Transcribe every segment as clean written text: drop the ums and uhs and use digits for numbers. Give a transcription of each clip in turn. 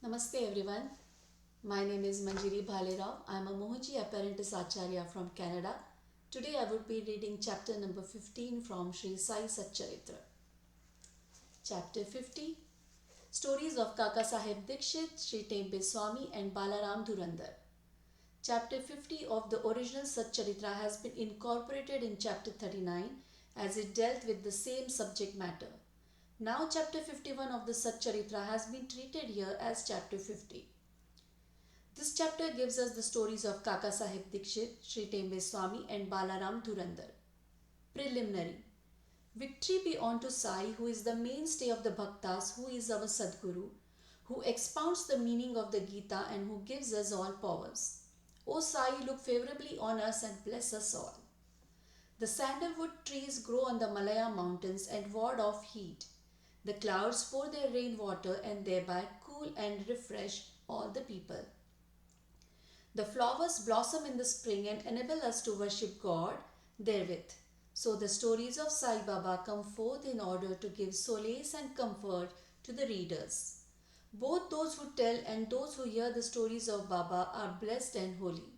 Namaste everyone. My name is Manjiri Bhalerao. I am a Mohanji Apprentice Acharya from Canada. Today I would be reading chapter number 15 from Sri Sai Satcharitra. Chapter 50. Stories of Kaka Saheb Dikshit, Sri Tembe Swami and Balaram Dhurandhar. Chapter 50 of the original Satcharitra has been incorporated in chapter 39 as it dealt with the same subject matter. Now chapter 51 of the Satcharitra has been treated here as chapter 50. This chapter gives us the stories of Kaka Saheb Dikshit, Sri Tembe Swami and Balaram Dhurandhar. Preliminary. Victory be unto Sai, who is the mainstay of the Bhaktas, who is our Sadguru, who expounds the meaning of the Gita and who gives us all powers. O Sai, look favorably on us and bless us all. The sandalwood trees grow on the Malaya mountains and ward off heat. The clouds pour their rainwater and thereby cool and refresh all the people. The flowers blossom in the spring and enable us to worship God therewith. So the stories of Sai Baba come forth in order to give solace and comfort to the readers. Both those who tell and those who hear the stories of Baba are blessed and holy.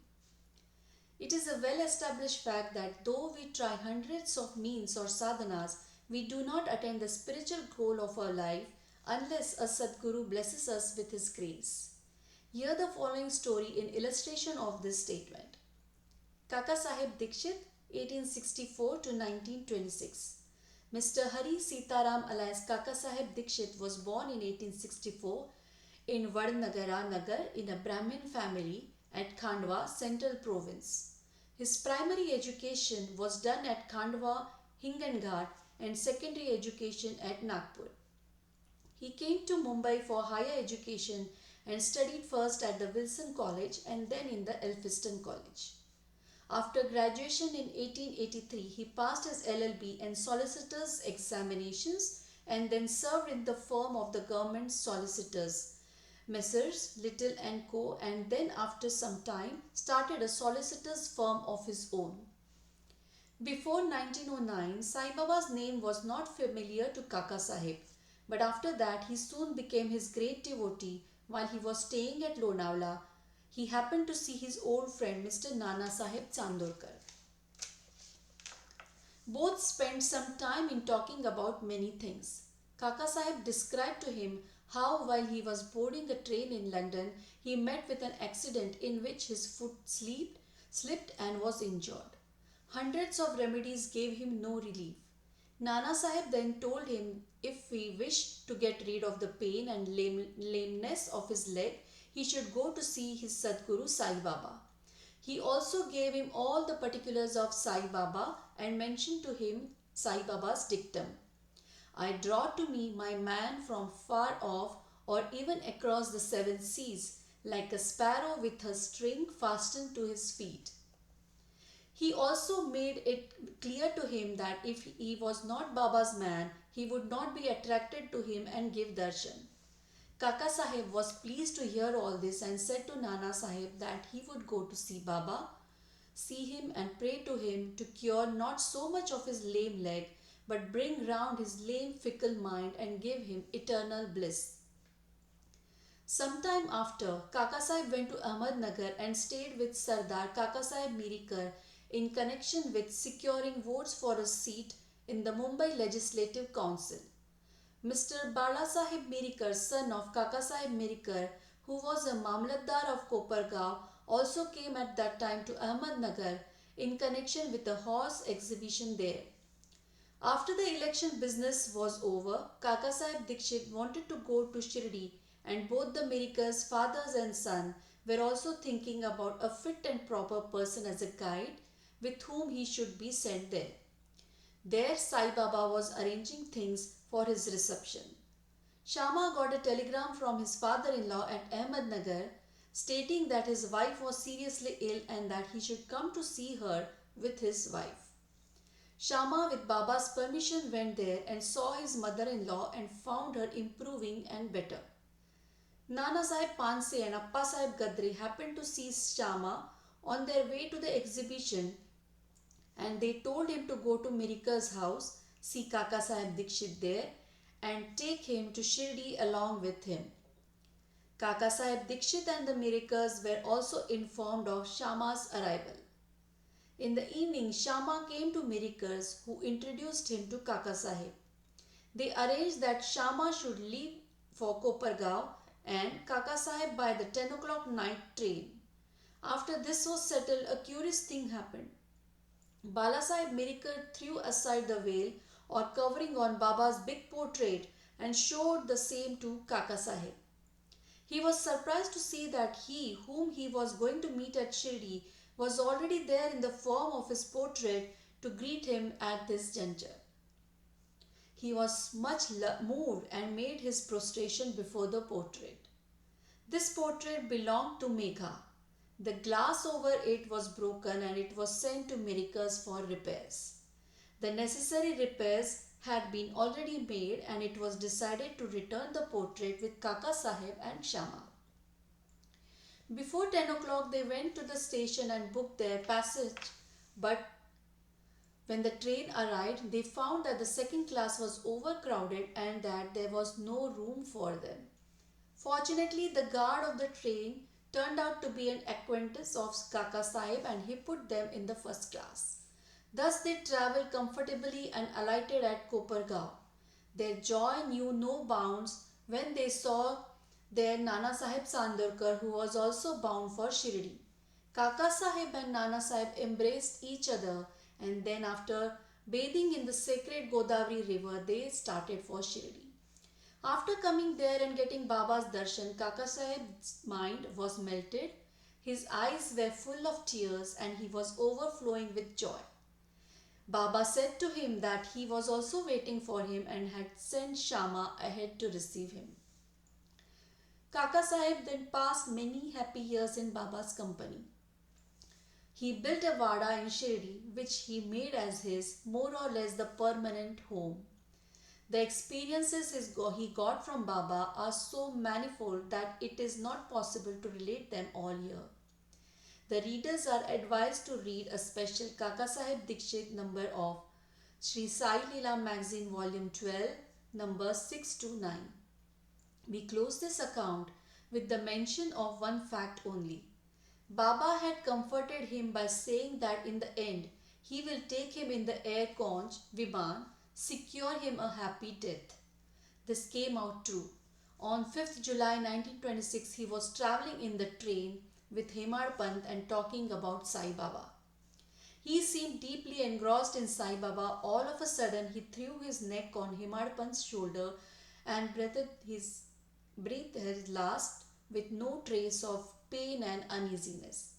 It is a well-established fact that though we try hundreds of means or sadhanas, we do not attain the spiritual goal of our life unless a Sadguru blesses us with his grace. Hear the following story in illustration of this statement. Kaka Saheb Dikshit, 1864 to 1926. Mr. Hari Sitaram alias Kaka Saheb Dikshit was born in 1864 in Vadnagara Nagar in a Brahmin family at Khandwa, Central Province. His primary education was done at Khandwa, Hinganghat and secondary education at Nagpur. He came to Mumbai for higher education and studied first at the Wilson College and then in the Elphiston College. After graduation in 1883, he passed his LLB and solicitor's examinations and then served in the firm of the government solicitors, Messrs. Little and Co. and then after some time started a solicitor's firm of his own. Before 1909, Sai Baba's name was not familiar to Kaka Saheb, but after that he soon became his great devotee. While he was staying at Lonavala, he happened to see his old friend Mr. Nana Saheb Chandorkar. Both spent some time in talking about many things. Kaka Saheb described to him how while he was boarding a train in London, he met with an accident in which his foot slipped and was injured. Hundreds of remedies gave him no relief. Nana Saheb then told him if he wished to get rid of the pain and lameness of his leg, he should go to see his Sadguru Sai Baba. He also gave him all the particulars of Sai Baba and mentioned to him Sai Baba's dictum. I draw to me my man from far off or even across the seven seas, like a sparrow with a string fastened to his feet. He also made it clear to him that if he was not Baba's man, he would not be attracted to him and give darshan. Kaka Saheb was pleased to hear all this and said to Nana Saheb that he would go to see Baba, see him and pray to him to cure not so much of his lame leg, but bring round his lame fickle mind and give him eternal bliss. Sometime after, Kaka Saheb went to Ahmednagar and stayed with Sardar Kaka Saheb Mirikar in connection with securing votes for a seat in the Mumbai Legislative Council. Mr. Bala Saheb Mirikar, son of Kaka Saheb Mirikar, who was a Mamlatdar of Kopargaon, also came at that time to Ahmednagar in connection with a horse exhibition there. After the election business was over, Kaka Saheb Dikshit wanted to go to Shirdi and both the Mirikars, fathers and son, were also thinking about a fit and proper person as a guide with whom he should be sent there. There Sai Baba was arranging things for his reception. Shama got a telegram from his father-in-law at Ahmednagar stating that his wife was seriously ill and that he should come to see her with his wife. Shama with Baba's permission went there and saw his mother-in-law and found her improving and better. Nana Saheb Panse and Appa Saheb Gadri happened to see Shama on their way to the exhibition and they told him to go to Mirikar's house, see Kaka Saheb Dikshit there and take him to Shirdi along with him. Kaka Sahib Dikshit and the Mirikers were also informed of Shama's arrival. In the evening, Shama came to Mirikers, who introduced him to Kaka Sahib. They arranged that Shama should leave for Kopargaon and Kaka Sahib by the 10 o'clock night train. After this was settled, a curious thing happened. Bala Sahib Mirikar threw aside the veil or covering on Baba's big portrait and showed the same to Kaka Sahib. He was surprised to see that he, whom he was going to meet at Shirdi, was already there in the form of his portrait to greet him at this juncture. He was much moved and made his prostration before the portrait. This portrait belonged to Megha. The glass over it was broken and it was sent to Mirikers for repairs. The necessary repairs had been already made and it was decided to return the portrait with Kaka Sahib and Shama. Before 10 o'clock they went to the station and booked their passage, but when the train arrived, they found that the second class was overcrowded and that there was no room for them. Fortunately, the guard of the train turned out to be an acquaintance of Kaka Sahib and he put them in the first class. Thus they travelled comfortably and alighted at Kopargaon. Their joy knew no bounds when they saw their Nana Sahib Sandurkar, who was also bound for Shirdi. Kaka Sahib and Nana Sahib embraced each other, and then after bathing in the sacred Godavari river, they started for Shirdi. After coming there and getting Baba's darshan, Kaka Sahib's mind was melted, his eyes were full of tears and he was overflowing with joy. Baba said to him that he was also waiting for him and had sent Shama ahead to receive him. Kaka Sahib then passed many happy years in Baba's company. He built a vada in Shirdi, which he made as his more or less the permanent home. The experiences he got from Baba are so manifold that it is not possible to relate them all here. The readers are advised to read a special Kaka Sahib Dikshit number of Sri Sai Leela magazine volume 12, number 6 to 9. We close this account with the mention of one fact only. Baba had comforted him by saying that in the end he will take him in the air conch, Viman, secure him a happy death. This came out true. On 5th July 1926, he was travelling in the train with Hemad Pant and talking about Sai Baba. He seemed deeply engrossed in Sai Baba. All of a sudden, he threw his neck on Hemad Pant's shoulder and breathed his last with no trace of pain and uneasiness.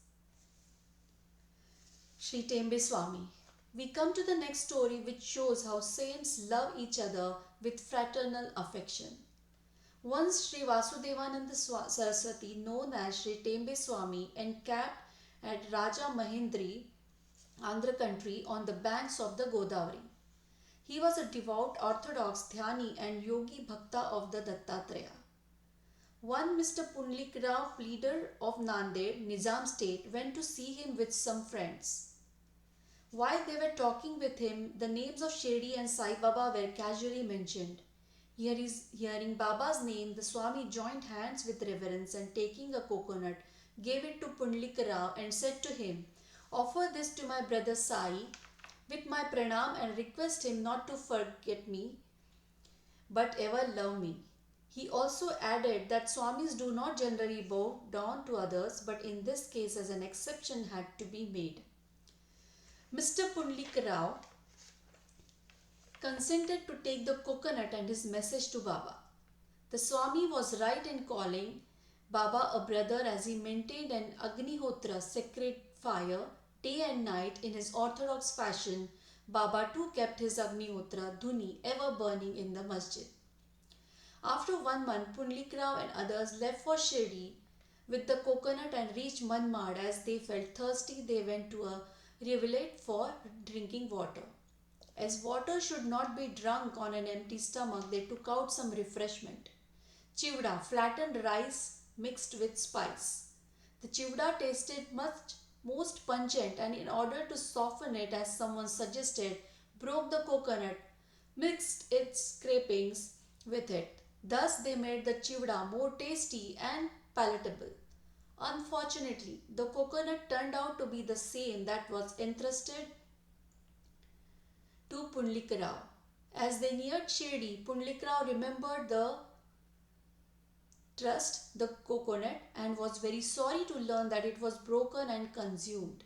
Sri Tembe Swami. We come to the next story, which shows how saints love each other with fraternal affection. Once Sri Vasudevananda Saraswati, known as Sri Tembe Swami, encamped at Raja Mahendri, Andhra country, on the banks of the Godavari. He was a devout orthodox dhyani and yogi bhakta of the Dattatreya. One Mr. Pundlik Rao, leader of Nanded, Nizam state, went to see him with some friends. While they were talking with him, the names of Shirdi and Sai Baba were casually mentioned. Hearing Baba's name, the Swami joined hands with reverence and taking a coconut, gave it to Pundlik Rao and said to him, "Offer this to my brother Sai with my pranam and request him not to forget me but ever love me." He also added that Swamis do not generally bow down to others, but in this case as an exception had to be made. Mr. Pundlik Rao consented to take the coconut and his message to Baba. The Swami was right in calling Baba a brother, as he maintained an Agnihotra, sacred fire, day and night in his orthodox fashion. Baba too kept his Agnihotra, Dhuni, ever burning in the masjid. After 1 month, Pundlik Rao and others left for Shirdi with the coconut and reached Manmad. As they felt thirsty, they went to a rivulet for drinking water. As water should not be drunk on an empty stomach, they took out some refreshment. Chivda, flattened rice mixed with spice. The chivda tasted most pungent, and in order to soften it, as someone suggested, broke the coconut, mixed its scrapings with it. Thus, they made the chivda more tasty and palatable. Unfortunately, the coconut turned out to be the same that was entrusted to Pundlikarao. As they neared Shirdi, Pundlikarao remembered the trust, the coconut, and was very sorry to learn that it was broken and consumed.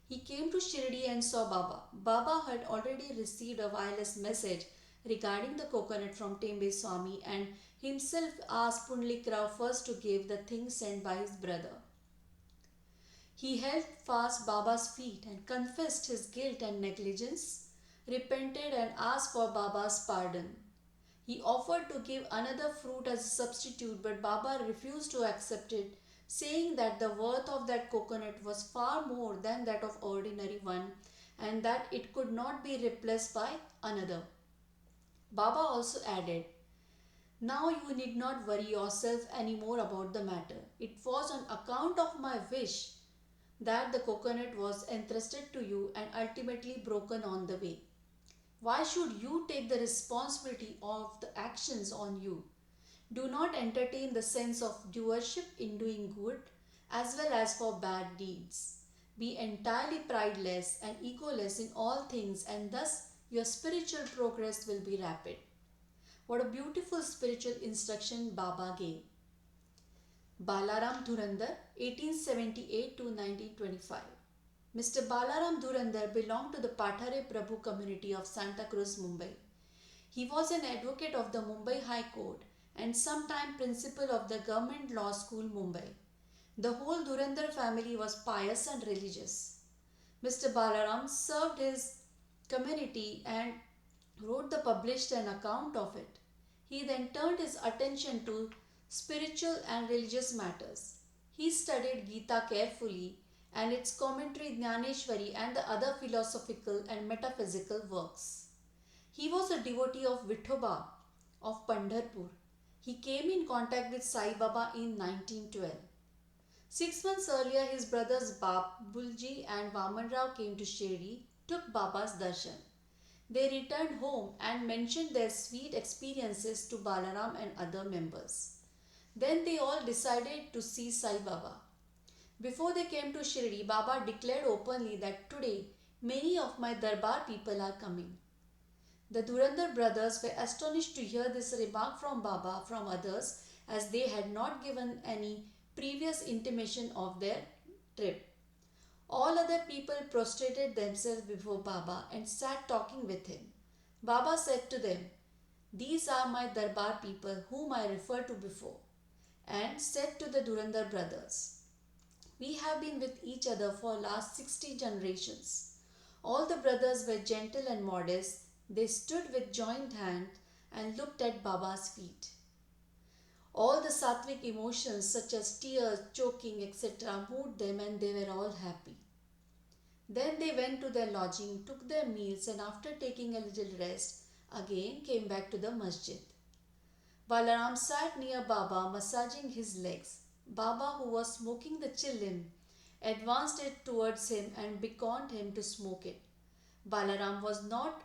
He came to Shirdi and saw Baba. Baba had already received a wireless message regarding the coconut from Tembe Swami and himself asked Pundlikarao first to give the thing sent by his brother. He held fast Baba's feet and confessed his guilt and negligence, repented and asked for Baba's pardon. He offered to give another fruit as a substitute, but Baba refused to accept it, saying that the worth of that coconut was far more than that of ordinary one and that it could not be replaced by another. Baba also added, "Now you need not worry yourself any more about the matter. It was on account of my wish that the coconut was entrusted to you and ultimately broken on the way. Why should you take the responsibility of the actions on you? Do not entertain the sense of doership in doing good as well as for bad deeds. Be entirely prideless and egoless in all things, and thus your spiritual progress will be rapid." What a beautiful spiritual instruction Baba gave. Balaram Dhurandhar, 1878 to 1925. Mr. Balaram Dhurandhar belonged to the Pathare Prabhu community of Santa Cruz, Mumbai. He was an advocate of the Mumbai High Court and sometime principal of the Government Law School, Mumbai. The whole Dhurandhar family was pious and religious. Mr. Balaram served his community and wrote the published an account of it. He then turned his attention to spiritual and religious matters. He studied Gita carefully and its commentary Jnaneshwari and the other philosophical and metaphysical works. He was a devotee of Vithoba of Pandharpur. He came in contact with Sai Baba in 1912. 6 months earlier, his brothers Babulji and Vaman Rao came to Shirdi, took Baba's darshan. They returned home and mentioned their sweet experiences to Balaram and other members. Then they all decided to see Sai Baba. Before they came to Shirdi, Baba declared openly that today many of my Darbar people are coming. The Dhurandhar brothers were astonished to hear this remark from Baba from others, as they had not given any previous intimation of their trip. All other people prostrated themselves before Baba and sat talking with him. Baba said to them, "These are my Darbar people whom I referred to before," and said to the Dhurandhar brothers, "We have been with each other for last 60 generations." All the brothers were gentle and modest. They stood with joined hands and looked at Baba's feet. All the sattvic emotions such as tears, choking, etc. moved them and they were all happy. Then they went to their lodging, took their meals and after taking a little rest, again came back to the masjid. Balaram sat near Baba massaging his legs. Baba, who was smoking the chillim, advanced it towards him and beckoned him to smoke it. Balaram was not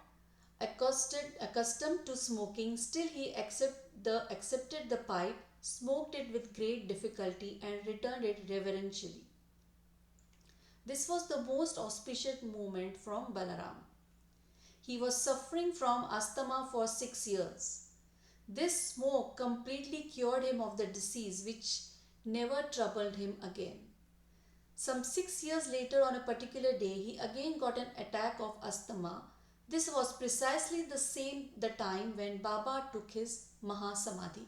accustomed to smoking, still he accepted the pipe, smoked it with great difficulty and returned it reverentially. This was the most auspicious moment from Balaram. He was suffering from asthma for 6 years. This smoke completely cured him of the disease which never troubled him again. Some 6 years later, on a particular day, he again got an attack of asthma. This was precisely the time when Baba took his Mahasamadhi.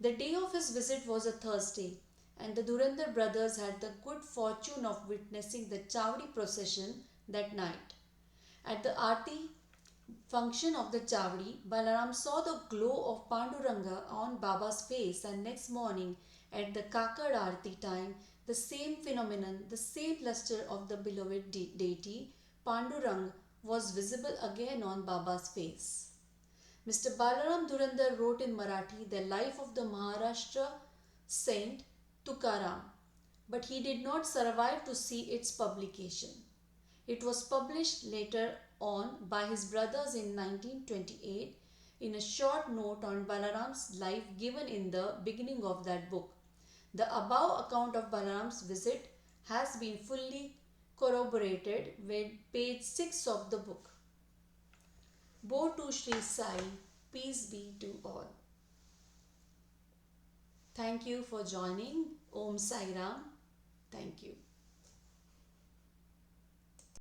The day of his visit was a Thursday, and the Dhurandhar brothers had the good fortune of witnessing the Chavdi procession that night. At the Aarti function of the Chavdi, Balaram saw the glow of Panduranga on Baba's face, and next morning at the Kakad Aarti time, the same phenomenon, the same luster of the beloved deity, Pandurang, was visible again on Baba's face. Mr. Balaram Dhurandhar wrote in Marathi the life of the Maharashtra saint Tukaram, but he did not survive to see its publication. It was published later on by his brothers in 1928 in a short note on Balaram's life given in the beginning of that book. The above account of Balaram's visit has been fully corroborated with page 6 of the book. Bo to Sri Sai, peace be to all. Thank you for joining. Om Sai Ram. Thank you.